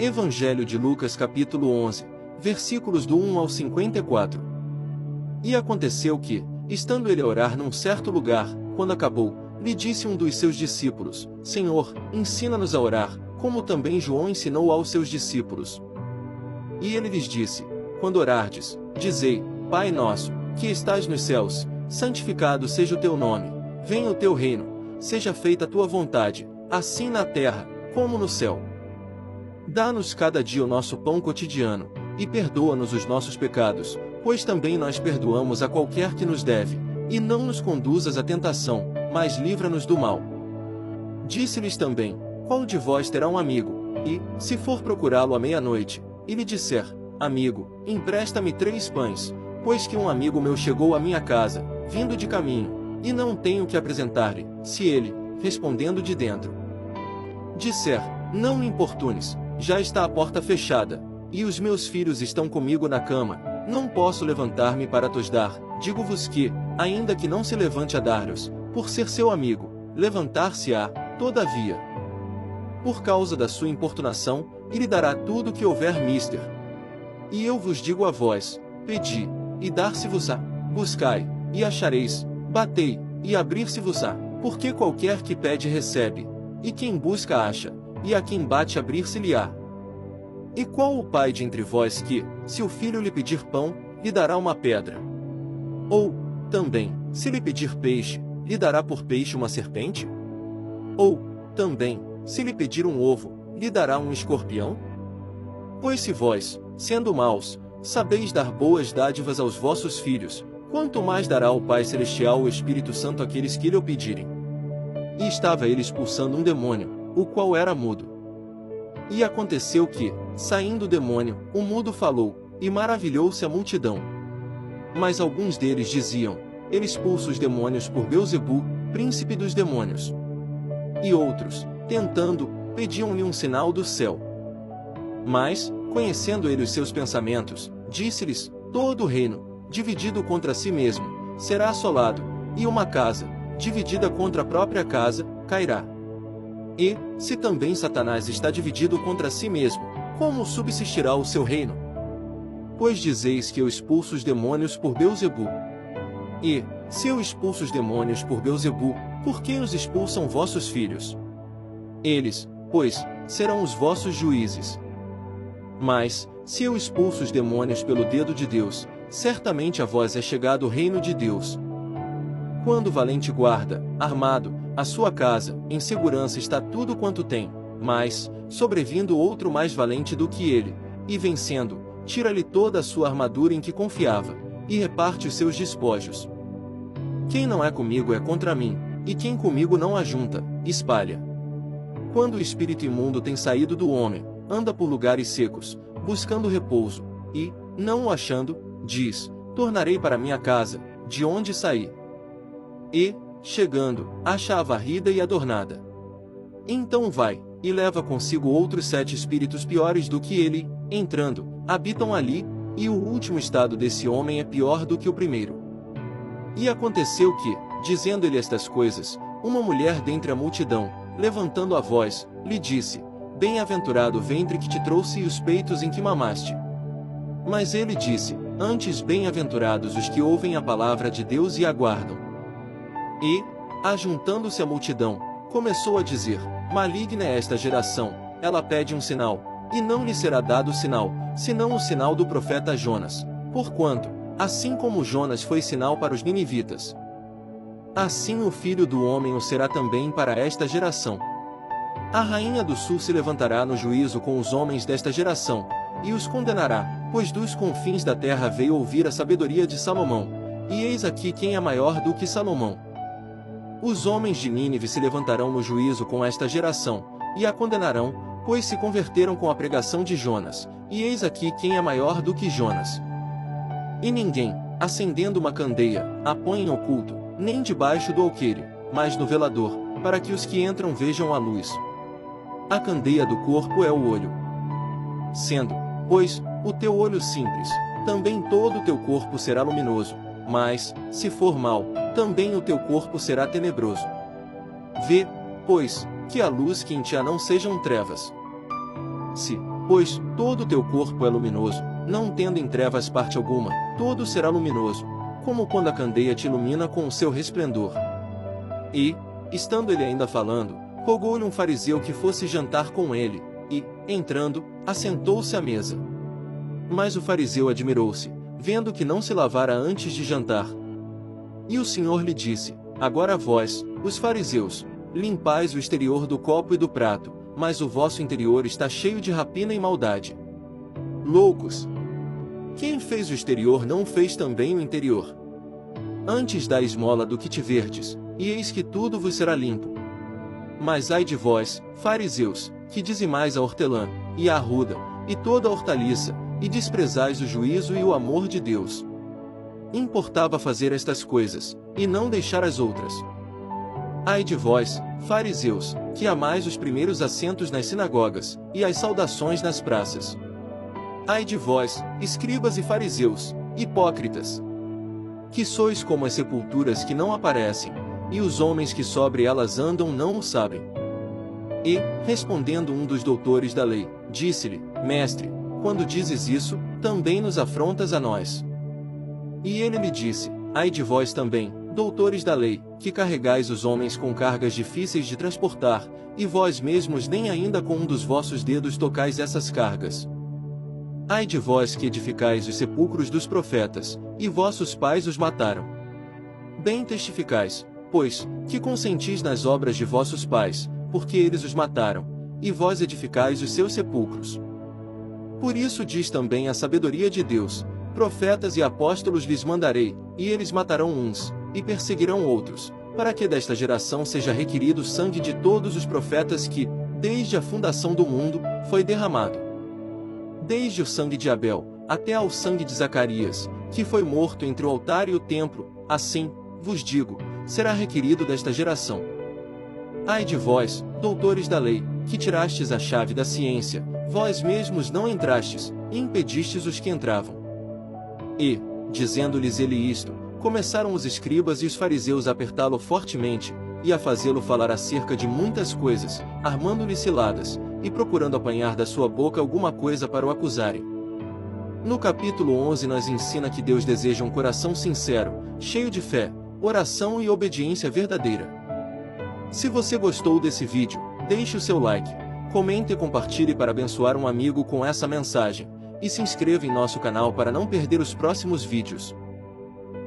Evangelho de Lucas capítulo 11, versículos do 1 ao 54. E aconteceu que, estando ele a orar num certo lugar, quando acabou, lhe disse um dos seus discípulos: Senhor, ensina-nos a orar, como também João ensinou aos seus discípulos. E ele lhes disse: Quando orardes, dizei: Pai nosso, que estás nos céus, santificado seja o teu nome, venha o teu reino, seja feita a tua vontade, assim na terra, como no céu. Dá-nos cada dia o nosso pão cotidiano, e perdoa-nos os nossos pecados, pois também nós perdoamos a qualquer que nos deve, e não nos conduzas à tentação, mas livra-nos do mal. Disse-lhes também: Qual de vós terá um amigo, e, se for procurá-lo à meia-noite, e lhe disser: Amigo, empresta-me 3 pães, pois que um amigo meu chegou à minha casa, vindo de caminho, e não tenho que apresentar-lhe, se ele, respondendo de dentro, disser: Não me importunes, já está a porta fechada, e os meus filhos estão comigo na cama, não posso levantar-me para tos dar, digo-vos que, ainda que não se levante a dar-lhes, por ser seu amigo, levantar-se-á, todavia, por causa da sua importunação, e lhe dará tudo o que houver mister. E eu vos digo a vós: pedi, e dar-se-vos-á, buscai, e achareis, batei, e abrir-se-vos-á, porque qualquer que pede recebe, e quem busca acha, e a quem bate abrir-se-lhe-á. E qual o pai de entre vós que, se o filho lhe pedir pão, lhe dará uma pedra? Ou, também, se lhe pedir peixe, lhe dará por peixe uma serpente? Ou, também, se lhe pedir um ovo, lhe dará um escorpião? Pois se vós, sendo maus, sabeis dar boas dádivas aos vossos filhos, quanto mais dará o Pai Celestial o Espírito Santo àqueles que lhe o pedirem. E estava ele expulsando um demônio, o qual era mudo. E aconteceu que, saindo o demônio, o mudo falou, e maravilhou-se a multidão. Mas alguns deles diziam: Ele expulsa os demônios por Beelzebu, príncipe dos demônios. E outros, tentando, pediam-lhe um sinal do céu. Mas, conhecendo ele os seus pensamentos, disse-lhes: Todo reino, dividido contra si mesmo, será assolado, e uma casa, dividida contra a própria casa, cairá. E, se também Satanás está dividido contra si mesmo, como subsistirá o seu reino? Pois dizeis que eu expulso os demônios por Beelzebu. E, se eu expulso os demônios por Beelzebu, por que os expulsam vossos filhos? Eles, pois, serão os vossos juízes. Mas, se eu expulso os demônios pelo dedo de Deus, certamente a vós é chegado o reino de Deus. Quando o valente guarda, armado, a sua casa, em segurança está tudo quanto tem, mas, sobrevindo outro mais valente do que ele, e vencendo, tira-lhe toda a sua armadura em que confiava, e reparte os seus despojos. Quem não é comigo é contra mim, e quem comigo não ajunta, espalha. Quando o espírito imundo tem saído do homem, anda por lugares secos, buscando repouso, e, não o achando, diz: Tornarei para minha casa, de onde saí. E, chegando, acha-a varrida e adornada. Então vai, e leva consigo outros 7 espíritos piores do que ele, entrando, habitam ali, e o último estado desse homem é pior do que o primeiro. E aconteceu que, dizendo-lhe estas coisas, uma mulher dentre a multidão, levantando a voz, lhe disse: Bem-aventurado o ventre que te trouxe e os peitos em que mamaste. Mas ele disse: Antes bem-aventurados os que ouvem a palavra de Deus e aguardam. E, ajuntando-se a multidão, começou a dizer: Maligna é esta geração, ela pede um sinal, e não lhe será dado sinal, senão o sinal do profeta Jonas. Porquanto, assim como Jonas foi sinal para os ninivitas, assim o Filho do Homem o será também para esta geração. A rainha do sul se levantará no juízo com os homens desta geração, e os condenará, pois dos confins da terra veio ouvir a sabedoria de Salomão, e eis aqui quem é maior do que Salomão. Os homens de Nínive se levantarão no juízo com esta geração, e a condenarão, pois se converteram com a pregação de Jonas, e eis aqui quem é maior do que Jonas. E ninguém, acendendo uma candeia, a põe em oculto, nem debaixo do alqueire, mas no velador, para que os que entram vejam a luz. A candeia do corpo é o olho. Sendo, pois, o teu olho simples, também todo o teu corpo será luminoso, mas, se for mau, também o teu corpo será tenebroso. Vê, pois, que a luz que em ti há não sejam trevas. Se, Pois todo o teu corpo é luminoso, não tendo em trevas parte alguma, todo será luminoso, como quando a candeia te ilumina com o seu resplendor. E, estando ele ainda falando, rogou-lhe um fariseu que fosse jantar com ele, e, entrando, assentou-se à mesa. Mas o fariseu admirou-se, vendo que não se lavara antes de jantar. E o Senhor lhe disse: Agora vós, os fariseus, limpais o exterior do copo e do prato, mas o vosso interior está cheio de rapina e maldade. Loucos! Quem fez o exterior não fez também o interior? Antes dai esmola do que tiverdes, e eis que tudo vos será limpo. Mas ai de vós, fariseus, que dizimais a hortelã, e a arruda, e toda a hortaliça, e desprezais o juízo e o amor de Deus. Importava fazer estas coisas, e não deixar as outras. Ai de vós, fariseus, que amais os primeiros assentos nas sinagogas, e as saudações nas praças. Ai de vós, escribas e fariseus, hipócritas! Que sois como as sepulturas que não aparecem, e os homens que sobre elas andam não o sabem. E, respondendo um dos doutores da lei, disse-lhe: Mestre, quando dizes isso, também nos afrontas a nós. E ele lhe disse: Ai de vós também, doutores da lei, que carregais os homens com cargas difíceis de transportar, e vós mesmos nem ainda com um dos vossos dedos tocais essas cargas. Ai de vós que edificais os sepulcros dos profetas, e vossos pais os mataram. Bem testificais, pois, que consentis nas obras de vossos pais, porque eles os mataram, e vós edificais os seus sepulcros. Por isso diz também a sabedoria de Deus: Profetas e apóstolos lhes mandarei, e eles matarão uns, e perseguirão outros, para que desta geração seja requerido o sangue de todos os profetas que, desde a fundação do mundo, foi derramado. Desde o sangue de Abel, até ao sangue de Zacarias, que foi morto entre o altar e o templo, assim, vos digo, será requerido desta geração. Ai de vós, doutores da lei, que tirastes a chave da ciência, vós mesmos não entrastes, e impedistes os que entravam. E, dizendo-lhes ele isto, começaram os escribas e os fariseus a apertá-lo fortemente, e a fazê-lo falar acerca de muitas coisas, armando-lhe ciladas, e procurando apanhar da sua boca alguma coisa para o acusarem. No capítulo 11 nos ensina que Deus deseja um coração sincero, cheio de fé, oração e obediência verdadeira. Se você gostou desse vídeo, deixe o seu like, comente e compartilhe para abençoar um amigo com essa mensagem, e se inscreva em nosso canal para não perder os próximos vídeos.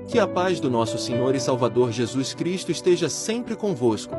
Que a paz do nosso Senhor e Salvador Jesus Cristo esteja sempre convosco.